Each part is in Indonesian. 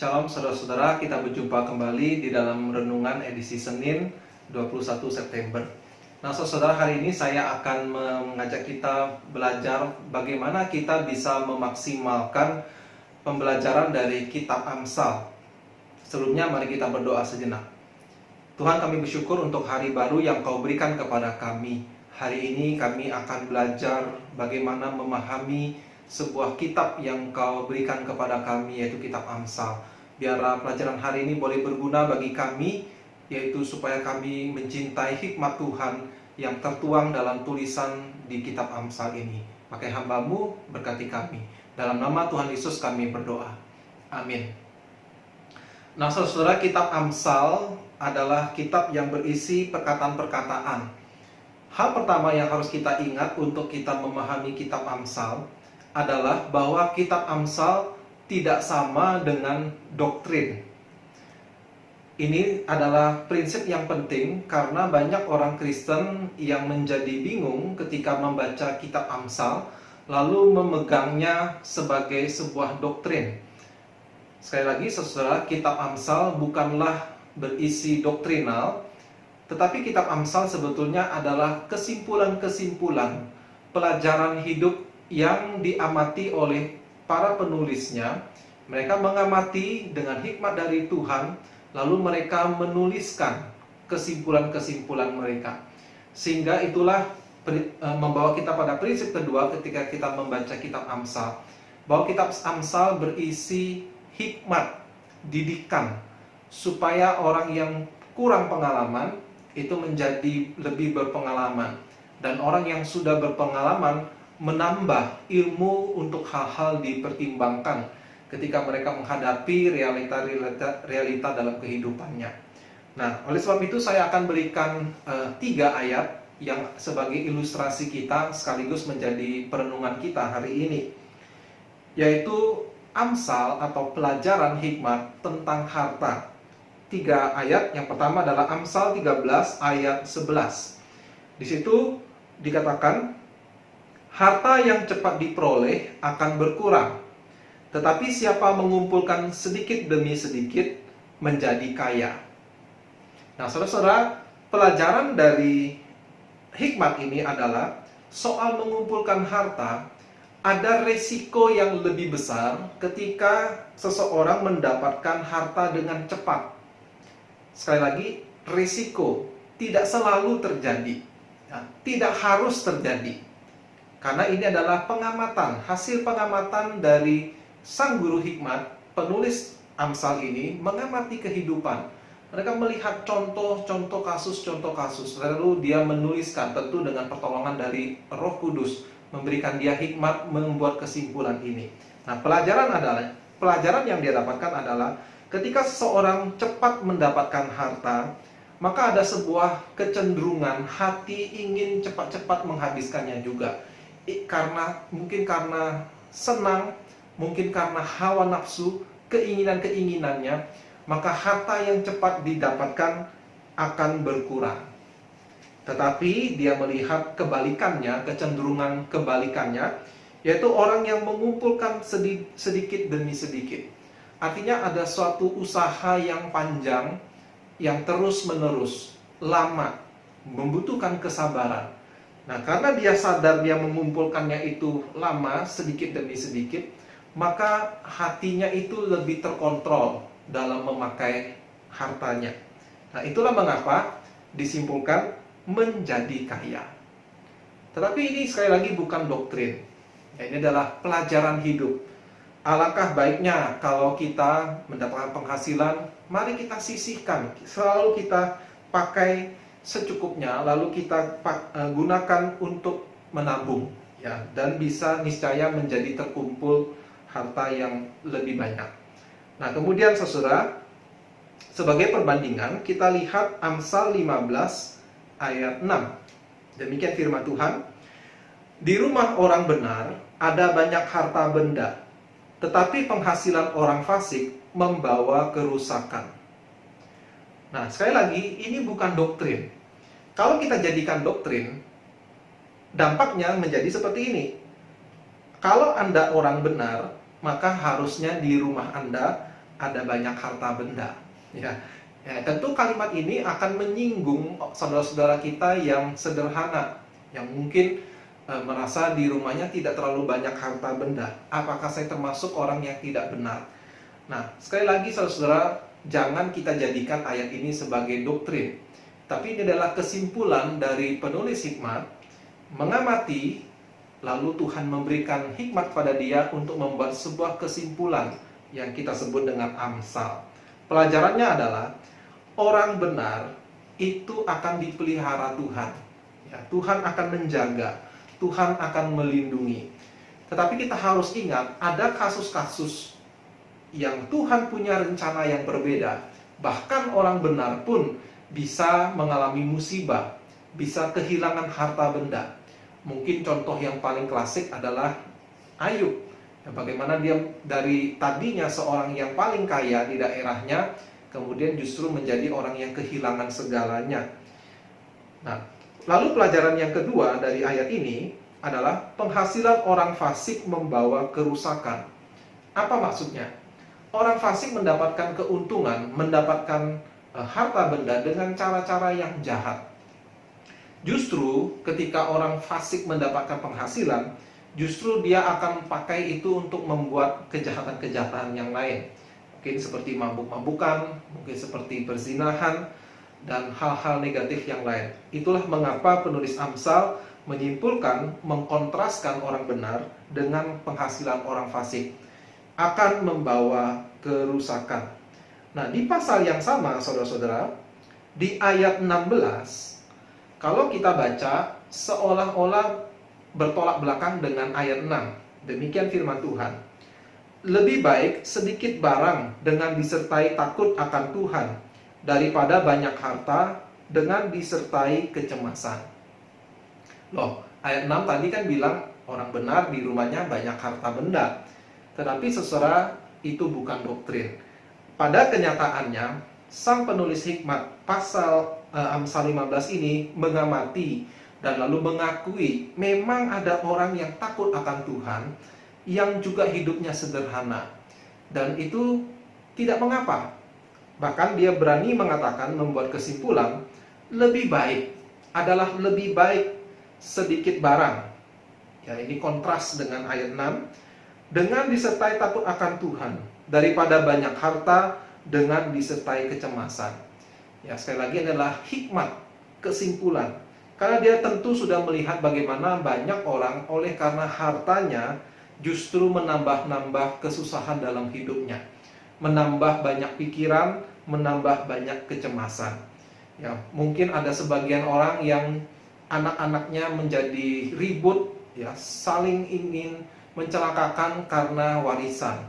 Shalom saudara-saudara, kita berjumpa kembali di dalam renungan edisi Senin 21 September. Nah saudara, hari ini saya akan mengajak kita belajar bagaimana kita bisa memaksimalkan pembelajaran dari kitab Amsal. Sebelumnya mari kita berdoa sejenak. Tuhan, kami bersyukur untuk hari baru yang Kau berikan kepada kami. Hari ini kami akan belajar bagaimana memahami sebuah kitab yang Kau berikan kepada kami, yaitu kitab Amsal. Biarlah pelajaran hari ini boleh berguna bagi kami, yaitu supaya kami mencintai hikmat Tuhan yang tertuang dalam tulisan di kitab Amsal ini. Pakai hamba-Mu, berkati kami. Dalam nama Tuhan Yesus kami berdoa. Amin. Nah saudara, kitab Amsal adalah kitab yang berisi perkataan-perkataan. Hal pertama yang harus kita ingat untuk kita memahami kitab Amsal adalah bahwa kitab Amsal tidak sama dengan doktrin. Ini adalah prinsip yang penting karena banyak orang Kristen yang menjadi bingung ketika membaca kitab Amsal lalu memegangnya sebagai sebuah doktrin. Sekali lagi saudara, kitab Amsal bukanlah berisi doktrinal, tetapi kitab Amsal sebetulnya adalah kesimpulan-kesimpulan pelajaran hidup yang diamati oleh para penulisnya. Mereka mengamati dengan hikmat dari Tuhan, lalu mereka menuliskan kesimpulan-kesimpulan mereka. Sehingga itulah membawa kita pada prinsip kedua ketika kita membaca kitab Amsal, bahwa kitab Amsal berisi hikmat, didikan, supaya orang yang kurang pengalaman itu menjadi lebih berpengalaman, dan orang yang sudah berpengalaman menambah ilmu untuk hal-hal dipertimbangkan ketika mereka menghadapi realita dalam kehidupannya. Nah, oleh sebab itu saya akan berikan 3 ayat yang sebagai ilustrasi kita sekaligus menjadi perenungan kita hari ini, yaitu Amsal atau pelajaran hikmat tentang harta. 3 ayat, yang pertama adalah Amsal 13 ayat 11. Di situ dikatakan, harta yang cepat diperoleh akan berkurang, tetapi siapa mengumpulkan sedikit demi sedikit menjadi kaya. Nah saudara-saudara, pelajaran dari hikmat ini adalah soal mengumpulkan harta. Ada resiko yang lebih besar ketika seseorang mendapatkan harta dengan cepat. Sekali lagi, risiko tidak selalu terjadi, tidak harus terjadi. Karena ini adalah pengamatan, hasil pengamatan dari sang guru hikmat, penulis Amsal ini mengamati kehidupan. Mereka melihat contoh-contoh kasus, lalu dia menuliskan, tentu dengan pertolongan dari Roh Kudus, memberikan dia hikmat membuat kesimpulan ini. Nah, pelajaran yang dia dapatkan adalah ketika seseorang cepat mendapatkan harta, maka ada sebuah kecenderungan hati ingin cepat-cepat menghabiskannya juga. Mungkin karena senang, mungkin karena hawa nafsu, keinginan-keinginannya, maka harta yang cepat didapatkan akan berkurang. Tetapi dia melihat kebalikannya, kecenderungan kebalikannya, yaitu orang yang mengumpulkan sedikit demi sedikit. Artinya ada suatu usaha yang panjang, yang terus-menerus, lama, membutuhkan kesabaran. Nah, karena dia sadar dia mengumpulkannya itu lama, sedikit demi sedikit, maka hatinya itu lebih terkontrol dalam memakai hartanya. Nah, itulah mengapa disimpulkan menjadi kaya. Tetapi ini sekali lagi bukan doktrin. Ini adalah pelajaran hidup. Alangkah baiknya kalau kita mendapatkan penghasilan, mari kita sisihkan, selalu kita pakai secukupnya, lalu kita gunakan untuk menabung, ya, dan bisa niscaya menjadi terkumpul harta yang lebih banyak. Nah, kemudian saudara, sebagai perbandingan kita lihat Amsal 15 ayat 6. Demikian firman Tuhan, di rumah orang benar ada banyak harta benda, tetapi penghasilan orang fasik membawa kerusakan. Nah, sekali lagi, ini bukan doktrin. Kalau kita jadikan doktrin, dampaknya menjadi seperti ini. Kalau Anda orang benar, maka harusnya di rumah Anda ada banyak harta benda. Ya, tentu kalimat ini akan menyinggung saudara-saudara kita yang sederhana, yang mungkin merasa di rumahnya tidak terlalu banyak harta benda. Apakah saya termasuk orang yang tidak benar? Nah, sekali lagi saudara-saudara, jangan kita jadikan ayat ini sebagai doktrin. Tapi ini adalah kesimpulan dari penulis hikmat, mengamati, lalu Tuhan memberikan hikmat pada dia untuk membuat sebuah kesimpulan yang kita sebut dengan Amsal. Pelajarannya adalah, orang benar itu akan dipelihara Tuhan. Ya, Tuhan akan menjaga, Tuhan akan melindungi. Tetapi kita harus ingat, ada kasus-kasus yang Tuhan punya rencana yang berbeda. Bahkan orang benar pun bisa mengalami musibah, bisa kehilangan harta benda. Mungkin contoh yang paling klasik adalah Ayub. Ya, bagaimana dia dari tadinya seorang yang paling kaya di daerahnya, kemudian justru menjadi orang yang kehilangan segalanya. Nah, lalu pelajaran yang kedua dari ayat ini adalah penghasilan orang fasik membawa kerusakan. Apa maksudnya? Orang fasik mendapatkan keuntungan, mendapatkan harta benda dengan cara-cara yang jahat. Justru ketika orang fasik mendapatkan penghasilan, justru dia akan pakai itu untuk membuat kejahatan-kejahatan yang lain. Mungkin seperti mabuk-mabukan, mungkin seperti perzinahan, dan hal-hal negatif yang lain. Itulah mengapa penulis Amsal menyimpulkan, mengkontraskan orang benar dengan penghasilan orang fasik akan membawa kerusakan. Nah, di pasal yang sama, saudara-saudara, di ayat 16, kalau kita baca, seolah-olah bertolak belakang dengan ayat 6. Demikian firman Tuhan. Lebih baik sedikit barang dengan disertai takut akan Tuhan, daripada banyak harta dengan disertai kecemasan. Loh, ayat 6 tadi kan bilang orang benar di rumahnya banyak harta benda. Tetapi saudara, itu bukan doktrin. Pada kenyataannya, sang penulis hikmat pasal Amsal 15 ini mengamati dan lalu mengakui memang ada orang yang takut akan Tuhan, yang juga hidupnya sederhana. Dan itu tidak mengapa. Bahkan dia berani mengatakan, membuat kesimpulan, lebih baik sedikit barang. Ya, ini kontras dengan ayat 6. Dengan disertai takut akan Tuhan, daripada banyak harta dengan disertai kecemasan. Ya, sekali lagi adalah hikmat, kesimpulan. Karena dia tentu sudah melihat bagaimana banyak orang oleh karena hartanya justru menambah-nambah kesusahan dalam hidupnya. Menambah banyak pikiran, menambah banyak kecemasan. Ya, mungkin ada sebagian orang yang anak-anaknya menjadi ribut, ya, saling ingin mencelakakan karena warisan.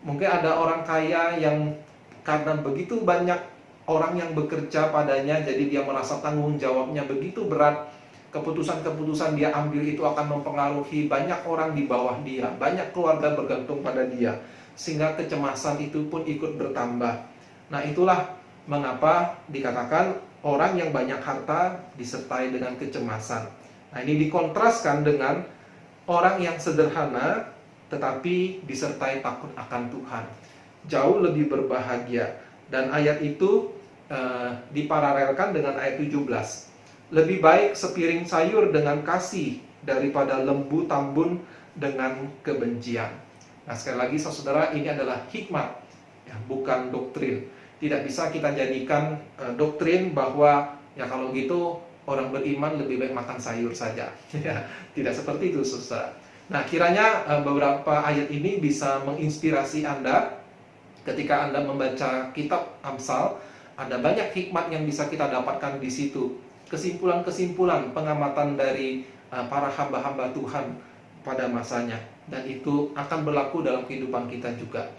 Mungkin ada orang kaya yang karena begitu banyak orang yang bekerja padanya, jadi dia merasa tanggung jawabnya begitu berat. Keputusan-keputusan dia ambil itu akan mempengaruhi banyak orang di bawah dia, banyak keluarga bergantung pada dia, sehingga kecemasan itu pun ikut bertambah. Nah, itulah mengapa dikatakan orang yang banyak harta disertai dengan kecemasan. Nah, ini dikontraskan dengan orang yang sederhana tetapi disertai takut akan Tuhan. Jauh lebih berbahagia. Dan ayat itu diparalelkan dengan ayat 17. Lebih baik sepiring sayur dengan kasih daripada lembu tambun dengan kebencian. Nah, sekali lagi saudara, ini adalah hikmat, ya, bukan doktrin. Tidak bisa kita jadikan doktrin bahwa ya kalau gitu orang beriman lebih baik makan sayur saja. Tidak seperti itu, saudara. Nah, kiranya beberapa ayat ini bisa menginspirasi Anda ketika Anda membaca kitab Amsal. Ada banyak hikmat yang bisa kita dapatkan di situ. Kesimpulan-kesimpulan pengamatan dari para hamba-hamba Tuhan pada masanya. Dan itu akan berlaku dalam kehidupan kita juga.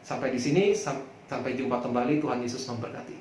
Sampai di sini, sampai jumpa kembali. Tuhan Yesus memberkati.